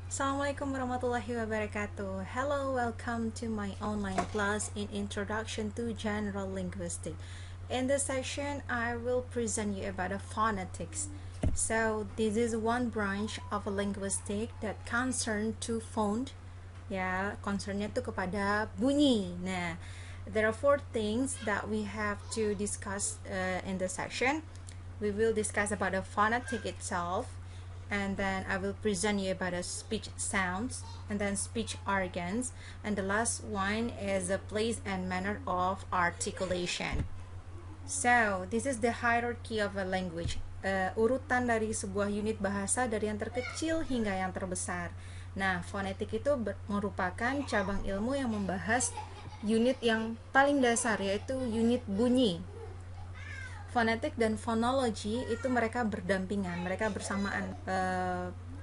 Assalamualaikum warahmatullahi wabarakatuh. Hello, welcome to my online class in Introduction to General Linguistics. In this section, I will present you about the phonetics. So, this is one branch of linguistics that concern to phone. Ya, concernnya tuh kepada bunyi. Nah, there are four things that we have to discuss in this section. We will discuss about the phonetic itself, and then I will present you about the speech sounds and then speech organs, and the last one is the place and manner of articulation. So this is the hierarchy of a language, urutan dari sebuah unit bahasa dari yang terkecil hingga yang terbesar. Nah, fonetik itu merupakan cabang ilmu yang membahas unit yang paling dasar, yaitu unit bunyi. Fonetik dan fonologi itu mereka berdampingan, mereka bersamaan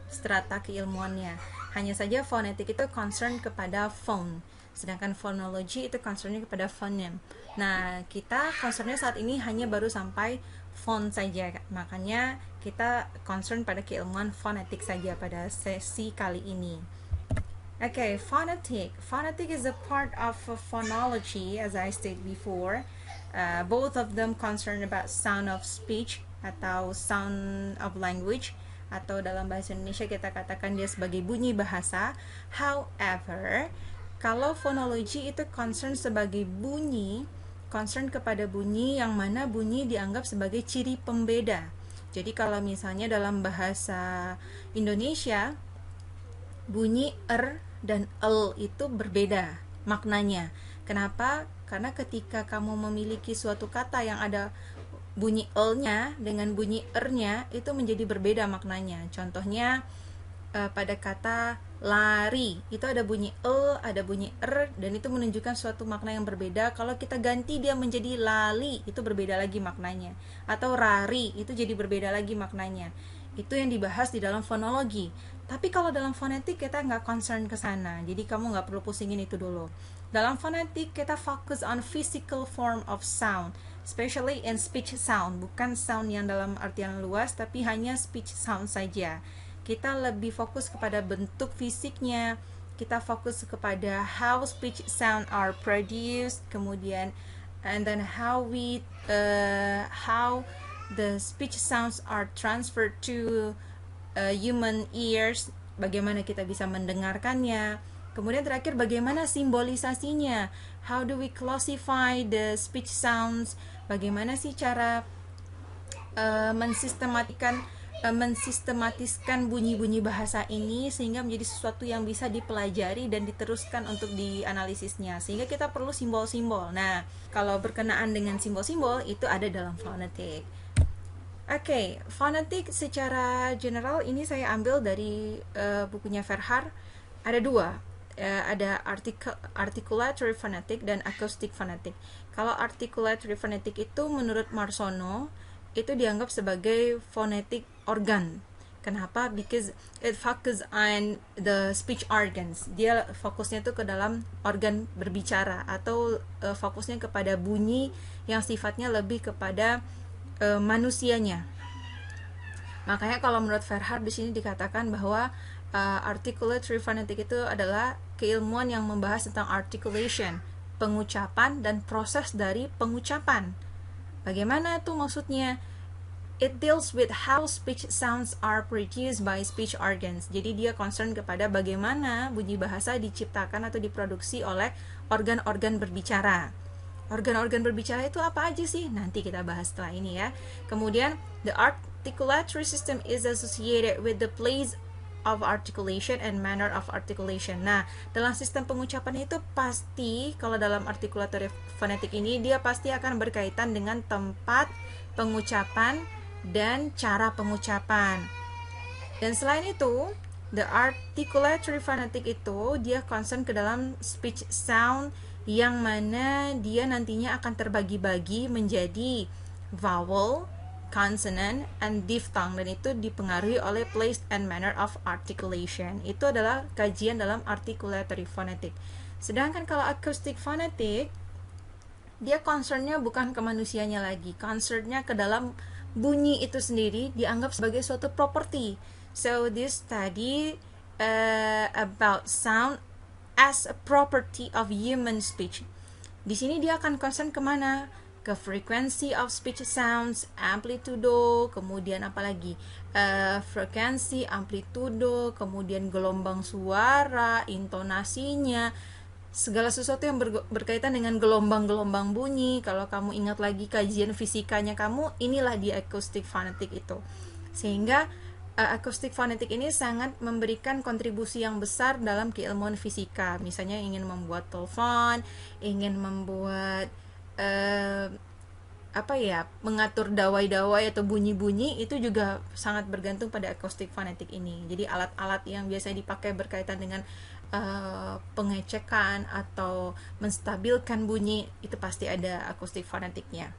strata keilmuannya. Hanya saja fonetik itu concern kepada phone, sedangkan fonologi itu concernnya kepada phoneme. Nah, kita concernnya saat ini hanya baru sampai phone saja, makanya kita concern pada keilmuan fonetik saja pada sesi kali ini. Okay, phonetic. Phonetic is a part of phonology, as I stated before. Both of them concern about sound of speech atau sound of language, atau dalam bahasa Indonesia kita katakan dia sebagai bunyi bahasa. However, kalau phonology itu concern sebagai bunyi, concern kepada bunyi yang mana bunyi dianggap sebagai ciri pembeda. Jadi kalau misalnya dalam bahasa Indonesia bunyi dan itu berbeda maknanya. Kenapa? Karena ketika kamu memiliki suatu kata yang ada bunyi nya dengan bunyi nya, itu menjadi berbeda maknanya. Contohnya pada kata lari, itu ada bunyi ada bunyi dan itu menunjukkan suatu makna yang berbeda. Kalau kita ganti dia menjadi lali, itu berbeda lagi maknanya. Atau rari, itu jadi berbeda lagi maknanya. Itu yang dibahas di dalam fonologi. Tapi kalau dalam fonetik kita nggak concern ke sana, jadi kamu nggak perlu pusingin itu dulu. Dalam fonetik kita fokus on physical form of sound, especially in speech sound, bukan sound yang dalam artian luas, tapi hanya speech sound saja. Kita lebih fokus kepada bentuk fisiknya, kita fokus kepada how speech sound are produced, kemudian and then how the speech sounds are transferred to human ears, bagaimana kita bisa mendengarkannya. Kemudian terakhir bagaimana simbolisasinya, how do we classify the speech sounds, bagaimana sih cara mensistematiskan bunyi-bunyi bahasa ini sehingga menjadi sesuatu yang bisa dipelajari dan diteruskan untuk dianalisisnya, sehingga kita perlu simbol-simbol. Nah, kalau berkenaan dengan simbol-simbol itu ada dalam fonetik. Oke, fonetik secara general ini saya ambil dari bukunya Verhaar. Ada dua, ada articulatory phonetic dan acoustic phonetic. Kalau articulatory phonetic itu menurut Marsono itu dianggap sebagai phonetic organ. Kenapa? Because it focus on the speech organs. Dia fokusnya tuh ke dalam organ berbicara, atau fokusnya kepada bunyi yang sifatnya lebih kepada manusianya. Makanya kalau menurut Verhaar di sini dikatakan bahwa articulatory phonetic itu adalah keilmuan yang membahas tentang articulation, pengucapan dan proses dari pengucapan. Bagaimana itu maksudnya? It deals with how speech sounds are produced by speech organs. Jadi dia concern kepada bagaimana bunyi bahasa diciptakan atau diproduksi oleh organ-organ berbicara. Organ-organ berbicara itu apa aja sih? Nanti kita bahas setelah ini ya. Kemudian, the articulatory system is associated with the place of articulation and manner of articulation. Nah, dalam sistem pengucapan itu pasti, kalau dalam articulatory phonetic ini, dia pasti akan berkaitan dengan tempat pengucapan dan cara pengucapan. Dan selain itu, the articulatory phonetic itu, dia concern ke dalam speech sound yang mana dia nantinya akan terbagi-bagi menjadi vowel, consonant, and diphthong, dan itu dipengaruhi oleh place and manner of articulation. Itu adalah kajian dalam articulatory phonetic. Sedangkan kalau acoustic phonetic, dia concernnya bukan ke manusianya lagi, concernnya ke dalam bunyi itu sendiri, dianggap sebagai suatu property. So this study about sound as a property of human speech. Di sini dia akan concern kemana? Ke frequency of speech sounds, amplitudo, kemudian apalagi frekuensi, amplitudo, kemudian gelombang suara, intonasinya, segala sesuatu yang berkaitan dengan gelombang-gelombang bunyi. Kalau kamu ingat lagi kajian fisikanya kamu, inilah di acoustic phonetic itu. Sehingga acoustic phonetic ini sangat memberikan kontribusi yang besar dalam keilmuan fisika. Misalnya ingin membuat telepon, ingin membuat mengatur dawai-dawai atau bunyi-bunyi, itu juga sangat bergantung pada acoustic phonetic ini. Jadi alat-alat yang biasanya dipakai berkaitan dengan pengecekan atau menstabilkan bunyi, itu pasti ada acoustic phoneticnya.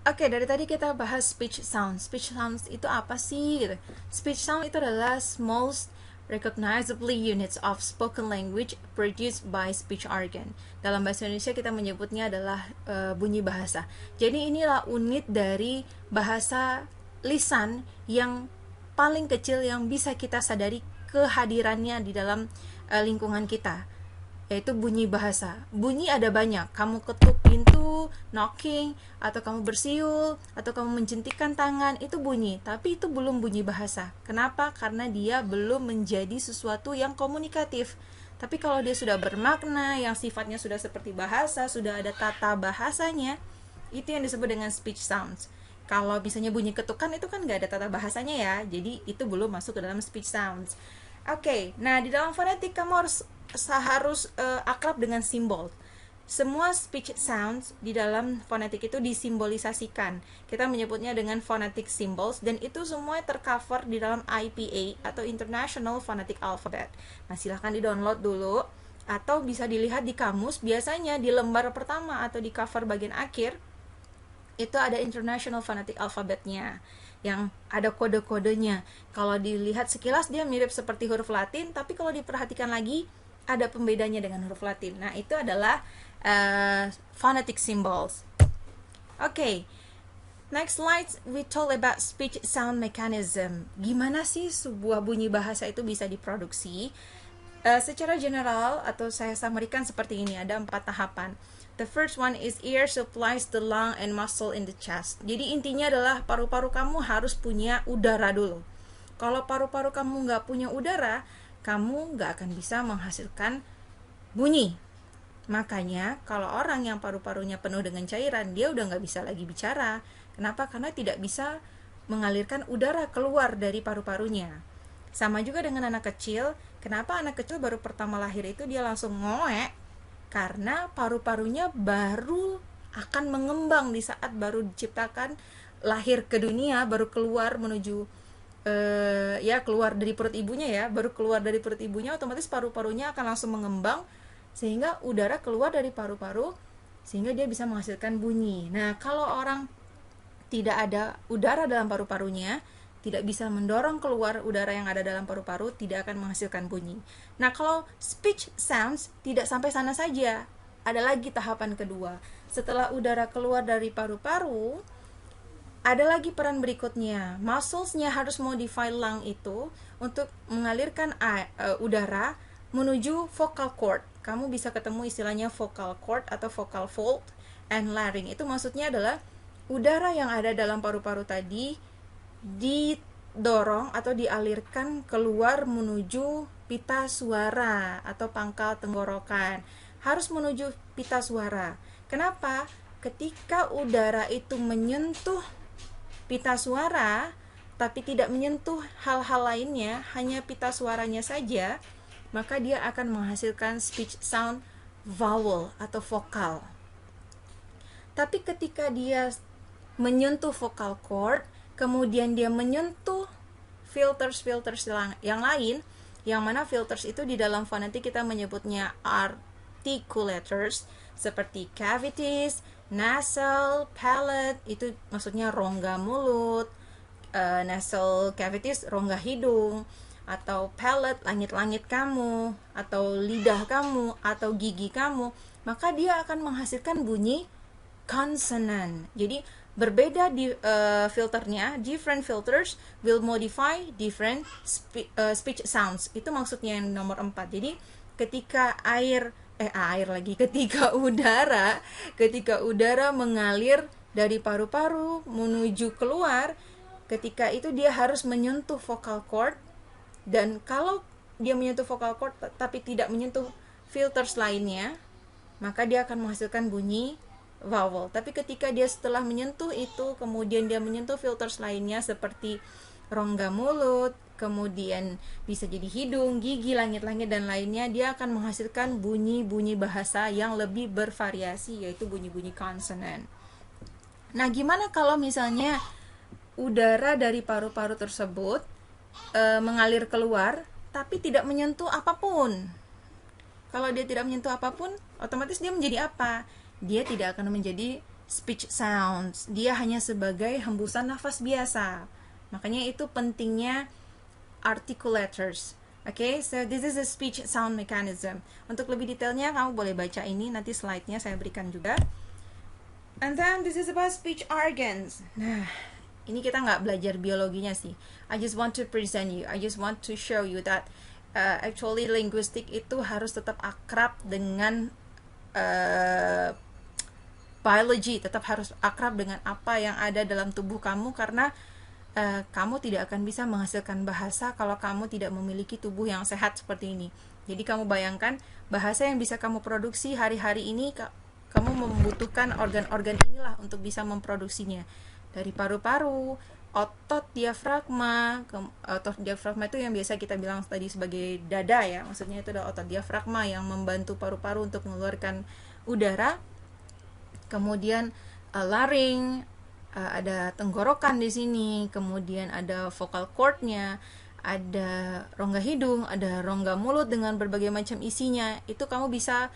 Oke, dari tadi kita bahas speech sounds. Speech sounds itu apa sih? Gitu. Speech sound itu adalah most recognizably units of spoken language produced by speech organ. Dalam bahasa Indonesia kita menyebutnya adalah bunyi bahasa. Jadi inilah unit dari bahasa lisan yang paling kecil yang bisa kita sadari kehadirannya di dalam lingkungan kita, yaitu bunyi bahasa. Bunyi ada banyak. Kamu ketuk pintu, knocking, atau kamu bersiul, atau kamu menjentikan tangan, itu bunyi. Tapi itu belum bunyi bahasa. Kenapa? Karena dia belum menjadi sesuatu yang komunikatif. Tapi kalau dia sudah bermakna, yang sifatnya sudah seperti bahasa, sudah ada tata bahasanya, itu yang disebut dengan speech sounds. Kalau misalnya bunyi ketukan itu kan nggak ada tata bahasanya ya, jadi itu belum masuk ke dalam speech sounds. Oke, nah di dalam fonetik kamu harus akrab dengan simbol. Semua speech sounds di dalam fonetik itu disimbolisasikan. Kita menyebutnya dengan phonetic symbols, dan itu semua tercover di dalam IPA atau International Phonetic Alphabet. Nah, silahkan di-download dulu atau bisa dilihat di kamus. Biasanya di lembar pertama atau di cover bagian akhir itu ada International Phonetic Alphabetnya yang ada kode-kodenya. Kalau dilihat sekilas dia mirip seperti huruf Latin, tapi kalau diperhatikan lagi ada pembedanya dengan huruf Latin. Nah, itu adalah phonetic symbols. Okay, next slide we talk about speech sound mechanism. Gimana sih sebuah bunyi bahasa itu bisa diproduksi? Secara general atau saya samarikan seperti ini, ada 4 tahapan. The first one is ear supplies the lung and muscle in the chest. Jadi intinya adalah paru-paru kamu harus punya udara dulu. Kalau paru-paru kamu nggak punya udara, kamu nggak akan bisa menghasilkan bunyi. Makanya kalau orang yang paru-parunya penuh dengan cairan, dia udah nggak bisa lagi bicara. Kenapa? Karena tidak bisa mengalirkan udara keluar dari paru-parunya. Sama juga dengan anak kecil. Kenapa anak kecil baru pertama lahir itu dia langsung ngoek? Karena paru-parunya baru akan mengembang di saat baru diciptakan, lahir ke dunia, baru keluar menuju keluar dari perut ibunya ya, baru keluar dari perut ibunya, otomatis paru-parunya akan langsung mengembang sehingga udara keluar dari paru-paru sehingga dia bisa menghasilkan bunyi. Nah, kalau orang tidak ada udara dalam paru-parunya, tidak bisa mendorong keluar udara yang ada dalam paru-paru, tidak akan menghasilkan bunyi. Nah, kalau speech sounds tidak sampai sana saja. Ada lagi tahapan kedua. Setelah udara keluar dari paru-paru, ada lagi peran berikutnya. Muscles-nya harus modify lung itu untuk mengalirkan udara menuju vocal cord. Kamu bisa ketemu istilahnya vocal cord atau vocal fold and larynx. Itu maksudnya adalah udara yang ada dalam paru-paru tadi didorong atau dialirkan keluar menuju pita suara atau pangkal tenggorokan. Harus menuju pita suara. Kenapa? Ketika udara itu menyentuh pita suara tapi tidak menyentuh hal-hal lainnya, hanya pita suaranya saja, maka dia akan menghasilkan speech sound vowel atau vokal. Tapi ketika dia menyentuh vocal cord, kemudian dia menyentuh filters yang lain, yang mana filters itu di dalam fonetik kita menyebutnya articulators, seperti cavities, nasal, palate, itu maksudnya rongga mulut, nasal cavities, rongga hidung, atau palate, langit-langit kamu, atau lidah kamu, atau gigi kamu, maka dia akan menghasilkan bunyi konsonan. Jadi berbeda di filternya. Different filters will modify different speech sounds. Itu maksudnya yang nomor 4. Jadi ketika ketika udara mengalir dari paru-paru menuju keluar, ketika itu dia harus menyentuh vocal cord, dan kalau dia menyentuh vocal cord tapi tidak menyentuh filters lainnya, maka dia akan menghasilkan bunyi vowel. Tapi ketika dia setelah menyentuh itu, kemudian dia menyentuh filters lainnya seperti rongga mulut, kemudian bisa jadi hidung, gigi, langit-langit, dan lainnya, dia akan menghasilkan bunyi-bunyi bahasa yang lebih bervariasi, yaitu bunyi-bunyi konsonan. Nah, gimana kalau misalnya udara dari paru-paru tersebut mengalir keluar tapi tidak menyentuh apapun? Kalau dia tidak menyentuh apapun, otomatis dia menjadi apa? Dia tidak akan menjadi speech sounds. Dia hanya sebagai hembusan nafas biasa. Makanya itu pentingnya articulators. Okay, so this is a speech sound mechanism. Untuk lebih detailnya kamu boleh baca ini, nanti slide-nya saya berikan juga. And then this is about speech organs. Nah, ini kita nggak belajar biologinya sih. I just want to present you. I just want to show you that actually linguistik itu harus tetap akrab dengan biology, tetap harus akrab dengan apa yang ada dalam tubuh kamu, karena kamu tidak akan bisa menghasilkan bahasa kalau kamu tidak memiliki tubuh yang sehat seperti ini. Jadi kamu bayangkan, bahasa yang bisa kamu produksi hari-hari ini, kamu membutuhkan organ-organ inilah untuk bisa memproduksinya. Dari paru-paru, otot diafragma. Otot diafragma itu yang biasa kita bilang tadi sebagai dada ya, maksudnya itu adalah otot diafragma yang membantu paru-paru untuk mengeluarkan udara. Kemudian laring, ada tenggorokan di sini, kemudian ada vocal cord-nya, ada rongga hidung, ada rongga mulut dengan berbagai macam isinya. Itu kamu bisa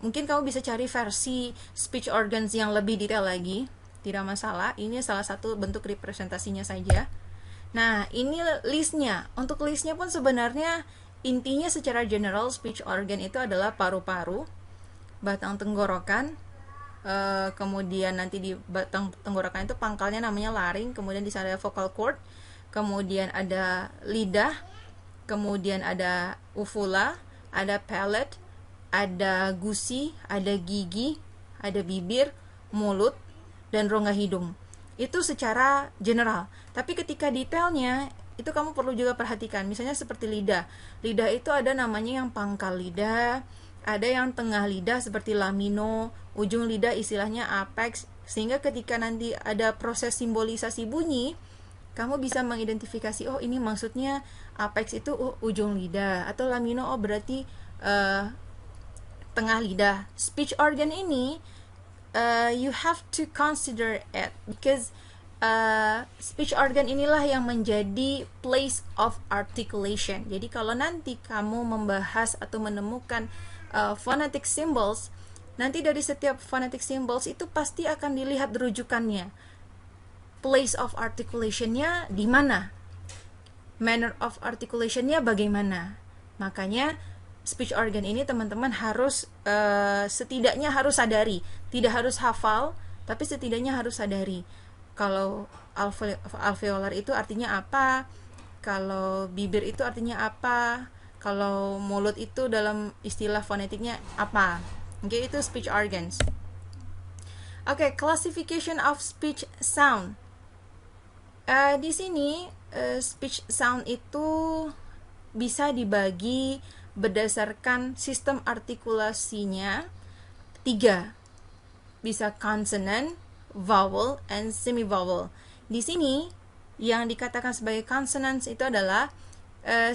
mungkin kamu bisa cari versi speech organs yang lebih detail lagi, tidak masalah. Ini salah satu bentuk representasinya saja. Nah, ini listnya. Untuk listnya pun sebenarnya intinya secara general speech organ itu adalah paru-paru, batang tenggorokan, kemudian nanti di batang tenggorokan itu pangkalnya namanya laring, kemudian di sana ada vocal cord, kemudian ada lidah, kemudian ada uvula, ada palate, ada gusi, ada gigi, ada bibir, mulut, dan rongga hidung. Itu secara general. Tapi ketika detailnya, itu kamu perlu juga perhatikan. Misalnya seperti lidah. Lidah itu ada namanya yang pangkal lidah, ada yang tengah lidah seperti lamino, ujung lidah istilahnya apex. Sehingga ketika nanti ada proses simbolisasi bunyi, kamu bisa mengidentifikasi, oh ini maksudnya apex itu ujung lidah, atau lamino, oh berarti tengah lidah. Speech organ ini you have to consider it because speech organ inilah yang menjadi place of articulation. Jadi kalau nanti kamu membahas atau menemukan phonetic symbols, nanti dari setiap phonetic symbols itu pasti akan dilihat rujukannya. Place of articulationnya di mana? Manner of articulationnya bagaimana? Makanya speech organ ini teman-teman harus setidaknya harus sadari, tidak harus hafal, tapi setidaknya harus sadari. Kalau alveolar itu artinya apa, kalau bibir itu artinya apa, kalau mulut itu dalam istilah fonetiknya apa. Oke, itu speech organs. Oke, classification of speech sound. Di sini speech sound itu bisa dibagi berdasarkan sistem artikulasinya 3. Bisa consonant, vowel, and semi-vowel. Di sini yang dikatakan sebagai consonants itu adalah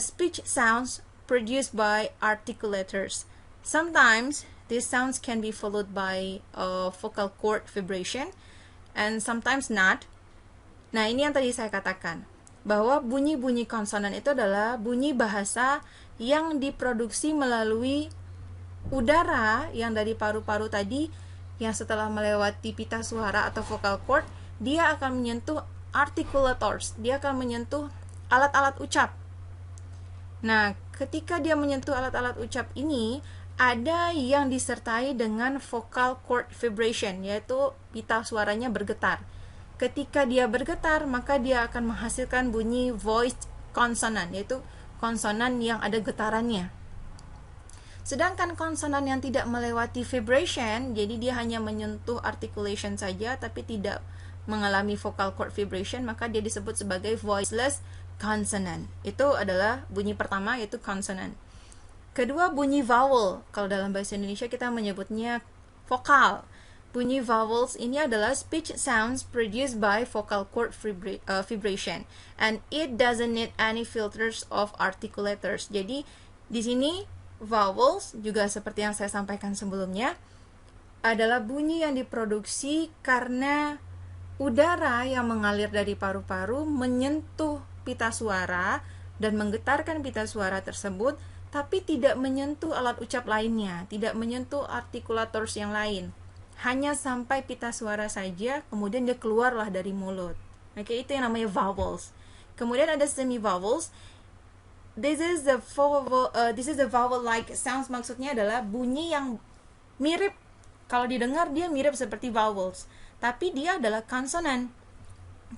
speech sounds produced by articulators. Sometimes these sounds can be followed by vocal cord vibration and sometimes not. Nah, ini yang tadi saya katakan, bahwa bunyi-bunyi konsonan itu adalah bunyi bahasa yang diproduksi melalui udara yang dari paru-paru tadi, yang setelah melewati pita suara atau vocal cord, dia akan menyentuh articulators, dia akan menyentuh alat-alat ucap. Nah, ketika dia menyentuh alat-alat ucap ini, ada yang disertai dengan vocal cord vibration, yaitu pita suaranya bergetar. Ketika dia bergetar, maka dia akan menghasilkan bunyi voiced consonant, yaitu konsonan yang ada getarannya. Sedangkan konsonan yang tidak melewati vibration, jadi dia hanya menyentuh articulation saja tapi tidak mengalami vocal cord vibration, maka dia disebut sebagai voiceless consonant. Itu adalah bunyi pertama, yaitu consonant. Kedua, bunyi vowel. Kalau dalam bahasa Indonesia kita menyebutnya vokal. Bunyi vowels ini adalah speech sounds produced by vocal cord vibration, and it doesn't need any filters of articulators. Jadi di sini vowels juga seperti yang saya sampaikan sebelumnya adalah bunyi yang diproduksi karena udara yang mengalir dari paru-paru menyentuh pita suara dan menggetarkan pita suara tersebut, tapi tidak menyentuh alat ucap lainnya, tidak menyentuh artikulators yang lain. Hanya sampai pita suara saja, kemudian dia keluarlah dari mulut. Oke, itu yang namanya vowels. Kemudian ada semi-vowels. This is the vowel-like sounds, maksudnya adalah bunyi yang mirip, kalau didengar dia mirip seperti vowels, tapi dia adalah konsonan.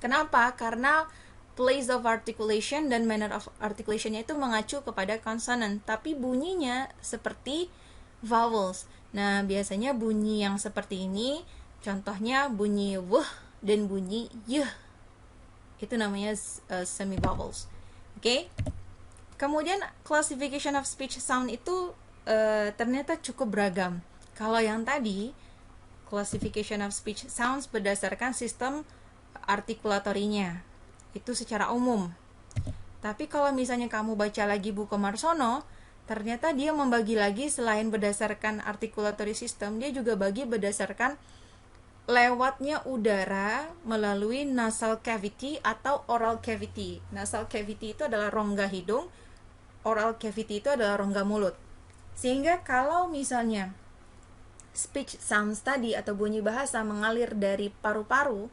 Kenapa? Karena place of articulation dan manner of articulationnya itu mengacu kepada konsonan, tapi bunyinya seperti vowels. Nah, biasanya bunyi yang seperti ini, contohnya bunyi wuh dan bunyi yuh. Itu namanya semi-vowels. Oke? Kemudian classification of speech sound itu ternyata cukup beragam. Kalau yang tadi, classification of speech sounds berdasarkan sistem artikulatorinya. Itu secara umum. Tapi kalau misalnya kamu baca lagi buku Marsono, ternyata dia membagi lagi selain berdasarkan articulatory system, dia juga bagi berdasarkan lewatnya udara melalui nasal cavity atau oral cavity. Nasal cavity itu adalah rongga hidung, oral cavity itu adalah rongga mulut. Sehingga kalau misalnya speech sounds tadi atau bunyi bahasa mengalir dari paru-paru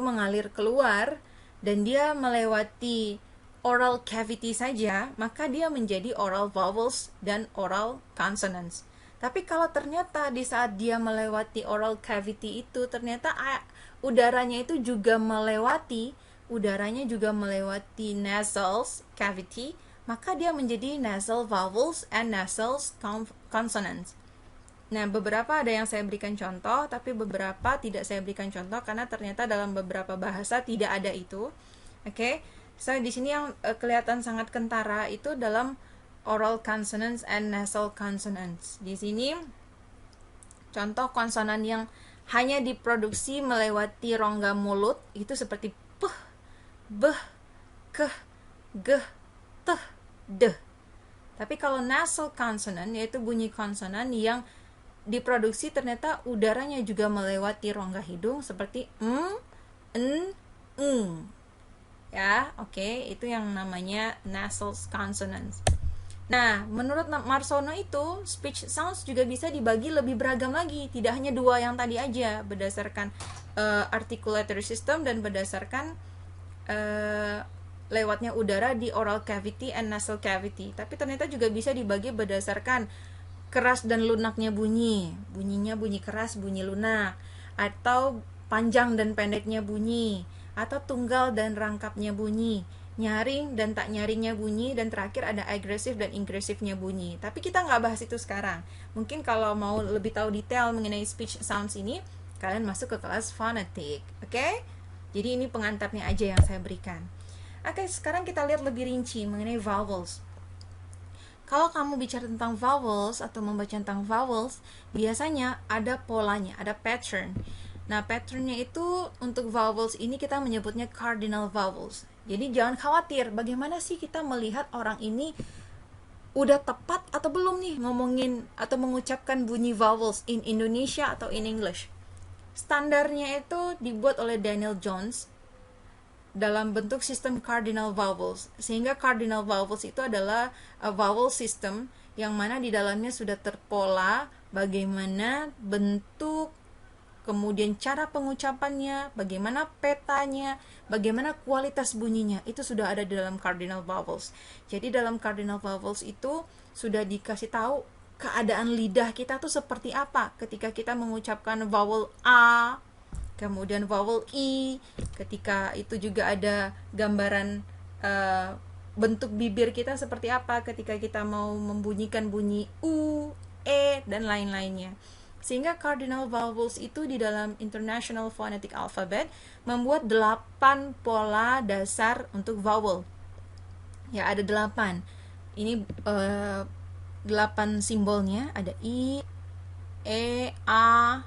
mengalir keluar dan dia melewati oral cavity saja, maka dia menjadi oral vowels dan oral consonants. Tapi kalau ternyata di saat dia melewati oral cavity itu ternyata udaranya juga melewati nasal cavity, maka dia menjadi nasal vowels and nasal consonants. Nah, beberapa ada yang saya berikan contoh, tapi beberapa tidak saya berikan contoh karena ternyata dalam beberapa bahasa tidak ada itu. Oke. So di sini yang kelihatan sangat kentara itu dalam oral consonants and nasal consonants. Di sini contoh konsonan yang hanya diproduksi melewati rongga mulut itu seperti p, b, k, g, t, d. Tapi kalau nasal consonant, yaitu bunyi konsonan yang diproduksi ternyata udaranya juga melewati rongga hidung seperti n, ya, oke, itu yang namanya nasal consonants. Nah, menurut Marsono itu speech sounds juga bisa dibagi lebih beragam lagi, tidak hanya dua yang tadi aja, berdasarkan articulatory system dan berdasarkan lewatnya udara di oral cavity and nasal cavity. Tapi ternyata juga bisa dibagi berdasarkan keras dan lunaknya bunyinya bunyi keras, bunyi lunak, atau panjang dan pendeknya bunyi, atau tunggal dan rangkapnya bunyi, nyaring dan tak nyaringnya bunyi, dan terakhir ada agresif dan ingresifnya bunyi. Tapi kita nggak bahas itu sekarang. Mungkin kalau mau lebih tahu detail mengenai speech sounds ini, kalian masuk ke kelas fonetik, oke? Jadi ini pengantarnya aja yang saya berikan. Oke, sekarang kita lihat lebih rinci mengenai vowels. Kalau kamu bicara tentang vowels atau membaca tentang vowels, biasanya ada polanya, ada pattern. Nah, patternnya itu untuk vowels ini kita menyebutnya cardinal vowels. Jadi jangan khawatir, bagaimana sih kita melihat orang ini udah tepat atau belum nih ngomongin atau mengucapkan bunyi vowels in Indonesia atau in English. Standarnya itu dibuat oleh Daniel Jones dalam bentuk sistem cardinal vowels, sehingga cardinal vowels itu adalah vowel system yang mana di dalamnya sudah terpola bagaimana bentuk, kemudian cara pengucapannya, bagaimana petanya, bagaimana kualitas bunyinya, itu sudah ada di dalam cardinal vowels. Jadi dalam cardinal vowels itu sudah dikasih tahu keadaan lidah kita tuh seperti apa ketika kita mengucapkan vowel A, kemudian vowel I, ketika itu juga ada gambaran bentuk bibir kita seperti apa ketika kita mau membunyikan bunyi U, E, dan lain-lainnya. Sehingga cardinal vowels itu di dalam International Phonetic Alphabet membuat 8 pola dasar untuk vowel. Ya, ada 8. Ini 8 simbolnya, ada I, E, A,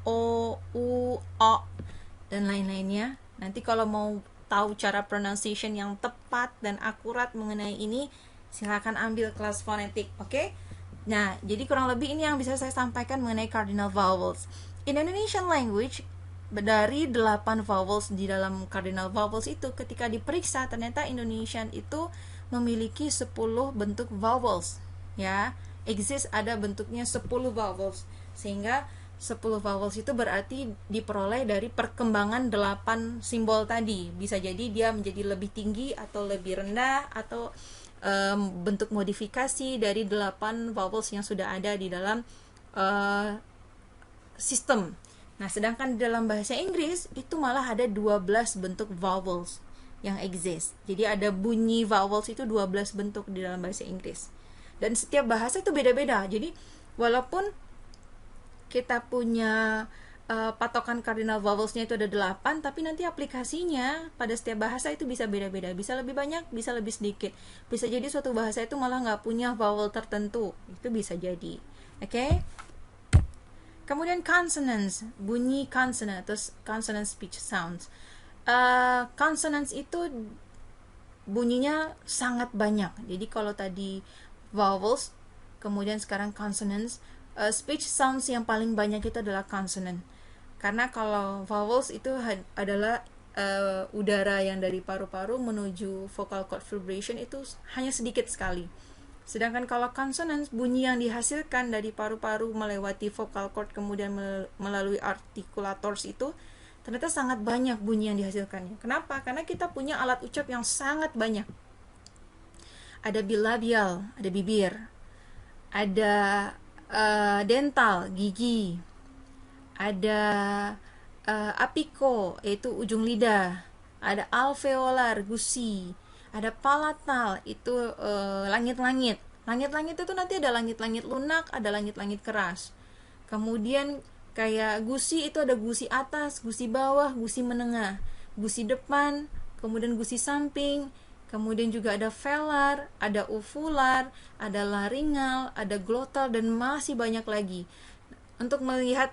O, U, O, dan lain-lainnya. Nanti kalau mau tahu cara pronunciation yang tepat dan akurat mengenai ini, silakan ambil kelas fonetik, oke? Nah, jadi kurang lebih ini yang bisa saya sampaikan mengenai cardinal vowels. In Indonesian language, dari 8 vowels di dalam cardinal vowels itu, ketika diperiksa, ternyata Indonesian itu memiliki 10 bentuk vowels. Ya, exist ada bentuknya 10 vowels. Sehingga 10 vowels itu berarti diperoleh dari perkembangan 8 simbol tadi. Bisa jadi dia menjadi lebih tinggi atau lebih rendah, atau bentuk modifikasi dari 8 vowels yang sudah ada di dalam sistem. Nah, sedangkan di dalam bahasa Inggris itu malah ada 12 bentuk vowels yang exist. Jadi ada bunyi vowels itu 12 bentuk di dalam bahasa Inggris. Dan setiap bahasa itu beda-beda. Jadi walaupun kita punya patokan cardinal vowelsnya itu ada 8, tapi nanti aplikasinya pada setiap bahasa itu bisa beda-beda, bisa lebih banyak, bisa lebih sedikit, bisa jadi suatu bahasa itu malah nggak punya vowel tertentu, itu bisa jadi. Oke? Kemudian consonants, bunyi consonant atau consonant speech sounds. Consonants itu bunyinya sangat banyak. Jadi kalau tadi vowels, kemudian sekarang consonants, speech sounds yang paling banyak itu adalah consonant. Karena kalau vowels itu adalah udara yang dari paru-paru menuju vocal cord vibration itu hanya sedikit sekali. Sedangkan kalau consonants, bunyi yang dihasilkan dari paru-paru melewati vocal cord kemudian melalui articulators itu ternyata sangat banyak bunyi yang dihasilkannya. Kenapa? Karena kita punya alat ucap yang sangat banyak. Ada bilabial, ada bibir, ada dental, gigi, ada apico, yaitu ujung lidah, ada alveolar, gusi, ada palatal, itu langit-langit. Langit-langit itu nanti ada langit-langit lunak, ada langit-langit keras. Kemudian kayak gusi itu ada gusi atas, gusi bawah, gusi menengah, gusi depan, kemudian gusi samping, kemudian juga ada velar, ada uvular, ada laringal, ada glottal, dan masih banyak lagi. Untuk melihat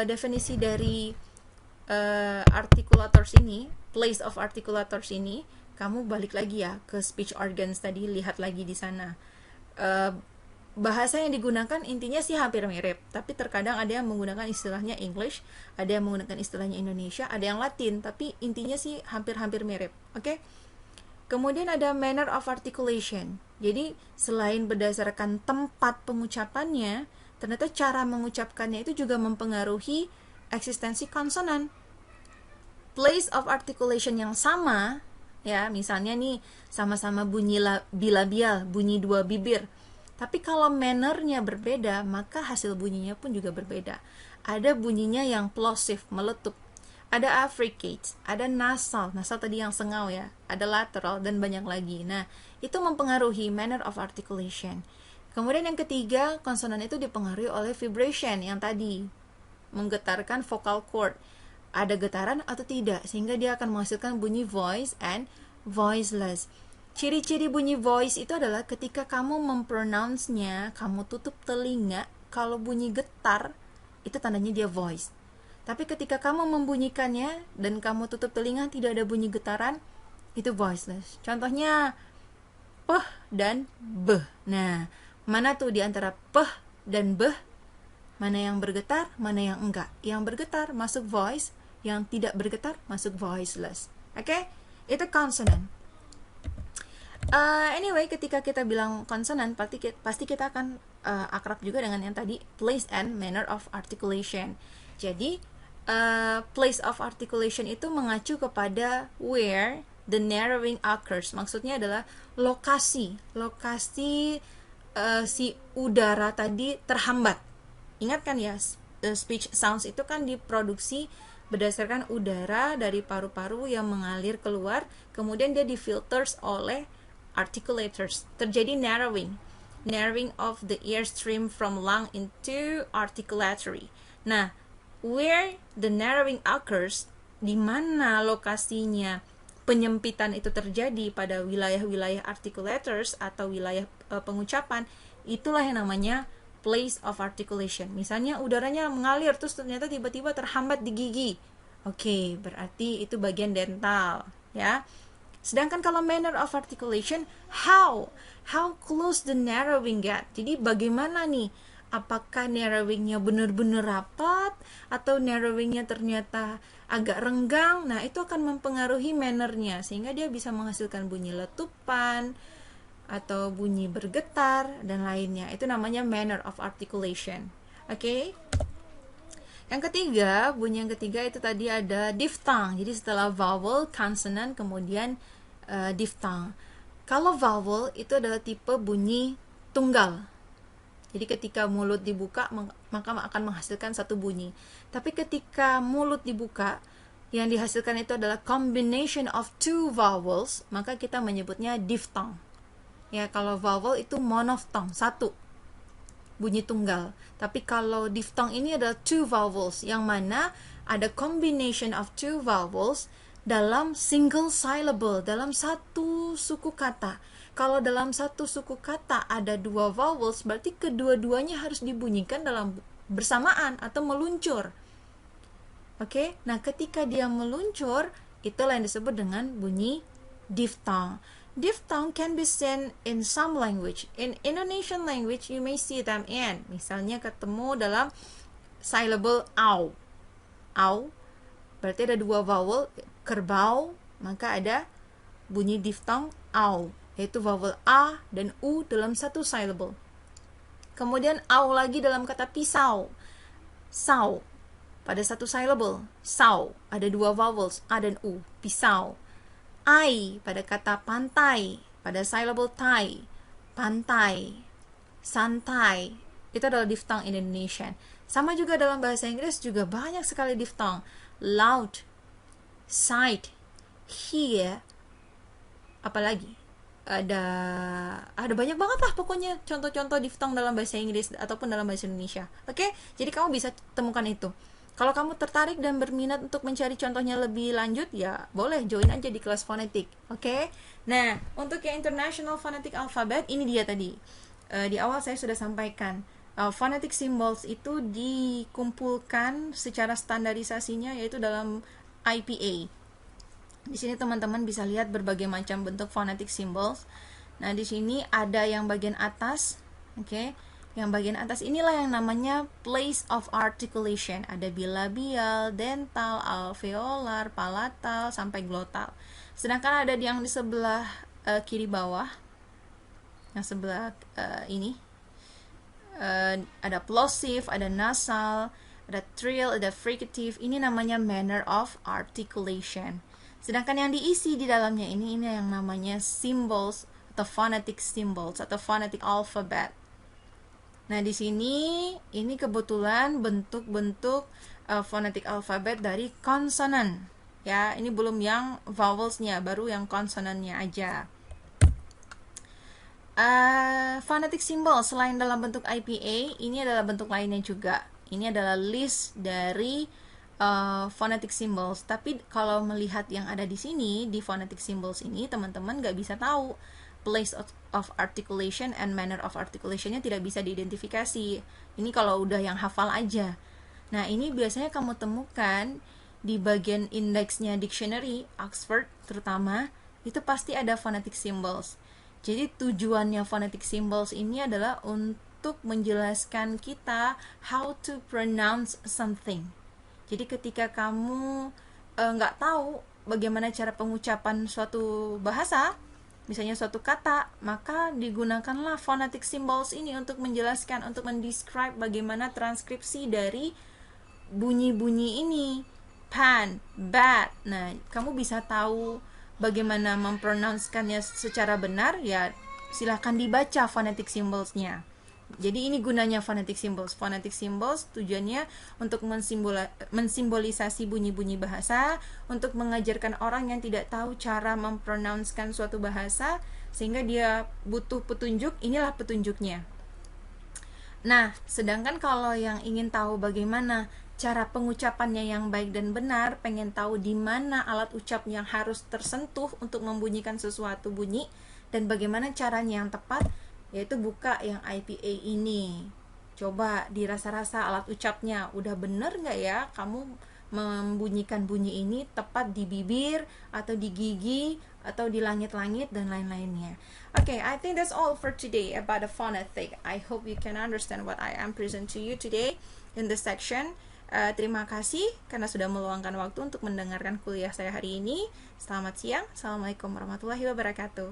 definisi dari articulators ini, place of articulators ini, kamu balik lagi ya ke speech organs tadi, lihat lagi di sana. Bahasa yang digunakan intinya sih hampir mirip, tapi terkadang ada yang menggunakan istilahnya English, ada yang menggunakan istilahnya Indonesia, ada yang Latin, tapi intinya sih hampir-hampir mirip. Oke? Kemudian ada manner of articulation. Jadi selain berdasarkan tempat pengucapannya, ternyata cara mengucapkannya itu juga mempengaruhi eksistensi konsonan. Place of articulation yang sama, ya, misalnya nih sama-sama bunyi bilabial, bunyi dua bibir. Tapi kalau mannernya berbeda, maka hasil bunyinya pun juga berbeda. Ada bunyinya yang plosive, meletup. Ada affricate, ada nasal tadi yang sengau ya, ada lateral, dan banyak lagi. Nah, itu mempengaruhi manner of articulation. Kemudian yang ketiga, konsonan itu dipengaruhi oleh vibration yang tadi, menggetarkan vocal cord. Ada getaran atau tidak, sehingga dia akan menghasilkan bunyi voice and voiceless. Ciri-ciri bunyi voice itu adalah ketika kamu mempronounce-nya, kamu tutup telinga, kalau bunyi getar, itu tandanya dia voice. Tapi ketika kamu membunyikannya dan kamu tutup telinga, tidak ada bunyi getaran, itu voiceless. Contohnya peh dan beh. Nah, mana tuh di antara peh dan beh? Mana yang bergetar, mana yang enggak? Yang bergetar masuk voice, yang tidak bergetar masuk voiceless. Oke? Itu consonant. Anyway, ketika kita bilang konsonan, pasti kita akan akrab juga dengan yang tadi, place and manner of articulation. Jadi place of articulation itu mengacu kepada where the narrowing occurs. Maksudnya adalah lokasi si udara tadi terhambat. Ingat kan ya, speech sounds itu kan diproduksi berdasarkan udara dari paru-paru yang mengalir keluar, kemudian dia difilters oleh articulators. Terjadi narrowing of the airstream from lung into articulatory. Nah, where the narrowing occurs, di mana lokasinya penyempitan itu terjadi pada wilayah-wilayah articulators atau wilayah pengucapan, itulah yang namanya place of articulation. Misalnya udaranya mengalir terus ternyata tiba-tiba terhambat di gigi. Oke, berarti itu bagian dental, ya. Sedangkan kalau manner of articulation, how close the narrowing get. Jadi bagaimana nih? Apakah narrowingnya benar-benar rapat atau narrowingnya ternyata agak renggang? Nah, itu akan mempengaruhi mannernya sehingga dia bisa menghasilkan bunyi letupan atau bunyi bergetar dan lainnya. Itu namanya manner of articulation. Oke? Yang ketiga, bunyi yang ketiga itu tadi ada diphthong. Jadi setelah vowel, consonant, kemudian diphthong. Kalau vowel itu adalah tipe bunyi tunggal. Jadi ketika mulut dibuka maka akan menghasilkan satu bunyi. Tapi ketika mulut dibuka yang dihasilkan itu adalah combination of two vowels, maka kita menyebutnya diphthong. Ya, kalau vowel itu monophthong, satu bunyi tunggal. Tapi kalau diphthong ini adalah two vowels, yang mana ada combination of two vowels dalam single syllable, dalam satu suku kata. Kalau dalam satu suku kata ada dua vowels, berarti kedua-duanya harus dibunyikan dalam bersamaan atau meluncur. Oke, nah ketika dia meluncur, itulah yang disebut dengan bunyi diphthong. Diphthong can be seen in some language. In Indonesian language, you may see them in. Misalnya ketemu dalam syllable au. Au, berarti ada dua vowel, kerbau, maka ada bunyi diphthong au, yaitu vowel a dan u dalam satu syllable. Kemudian au lagi dalam kata pisau, sau, pada satu syllable, sau, ada dua vowels, a dan u, pisau. Ai pada kata pantai, pada syllable tai, pantai, santai, itu adalah diphthong Indonesian. Sama juga dalam bahasa Inggris juga banyak sekali diphthong. Loud, sight, hear, apalagi ada banyak banget lah pokoknya contoh-contoh diphthong dalam bahasa Inggris ataupun dalam bahasa Indonesia. Oke, jadi kamu bisa temukan itu. Kalau kamu tertarik dan berminat untuk mencari contohnya lebih lanjut, ya boleh join aja di kelas fonetik. Oke? Nah, untuk yang International Phonetic Alphabet, ini dia tadi. Di awal saya sudah sampaikan, phonetic symbols itu dikumpulkan secara standarisasinya yaitu dalam IPA. Di sini teman-teman bisa lihat berbagai macam bentuk phonetic symbols. Nah, di sini ada yang bagian atas, oke? Yang bagian atas inilah yang namanya place of articulation. Ada bilabial, dental, alveolar, palatal, sampai glotal. Sedangkan ada yang di sebelah kiri bawah, yang sebelah ini, ada plosive, ada nasal, ada trill, ada fricative. Ini namanya manner of articulation. Sedangkan yang diisi di dalamnya ini yang namanya symbols atau phonetic symbols atau phonetic alphabet. Nah, di sini ini kebetulan bentuk-bentuk phonetic alphabet dari konsonan. Ya, ini belum yang vowelsnya, baru yang konsonannya aja. Phonetic symbol selain dalam bentuk IPA, ini adalah bentuk lainnya juga. Ini adalah list dari phonetic symbols. Tapi kalau melihat yang ada di sini, di phonetic symbols ini, teman-teman nggak bisa tahu place of articulation and manner of articulationnya tidak bisa diidentifikasi. Ini kalau udah yang hafal aja. Nah, ini biasanya kamu temukan di bagian indeksnya dictionary, Oxford terutama, itu pasti ada phonetic symbols. Jadi tujuannya phonetic symbols ini adalah untuk menjelaskan kita how to pronounce something. Jadi ketika kamu nggak tahu bagaimana cara pengucapan suatu bahasa, misalnya suatu kata, maka digunakanlah phonetic symbols ini untuk menjelaskan, untuk mendescribe bagaimana transkripsi dari bunyi-bunyi ini. Pan, bat. Nah, kamu bisa tahu bagaimana mempronouncekannya secara benar, ya silahkan dibaca phonetic symbols-nya. Jadi ini gunanya phonetic symbols. Phonetic symbols tujuannya untuk mensimbolisasi bunyi-bunyi bahasa, untuk mengajarkan orang yang tidak tahu cara mempronouncekan suatu bahasa, sehingga dia butuh petunjuk, inilah petunjuknya. Nah, sedangkan kalau yang ingin tahu bagaimana cara pengucapannya yang baik dan benar, pengen tahu di mana alat ucap yang harus tersentuh untuk membunyikan sesuatu bunyi, dan bagaimana caranya yang tepat, yaitu buka yang IPA ini. Coba dirasa-rasa alat ucapnya, udah bener nggak ya kamu membunyikan bunyi ini tepat di bibir, atau di gigi, atau di langit-langit, dan lain-lainnya. Okay, I think that's all for today about the phonetic. I hope you can understand what I am present to you today in this section. Terima kasih karena sudah meluangkan waktu untuk mendengarkan kuliah saya hari ini. Selamat siang. Assalamualaikum warahmatullahi wabarakatuh.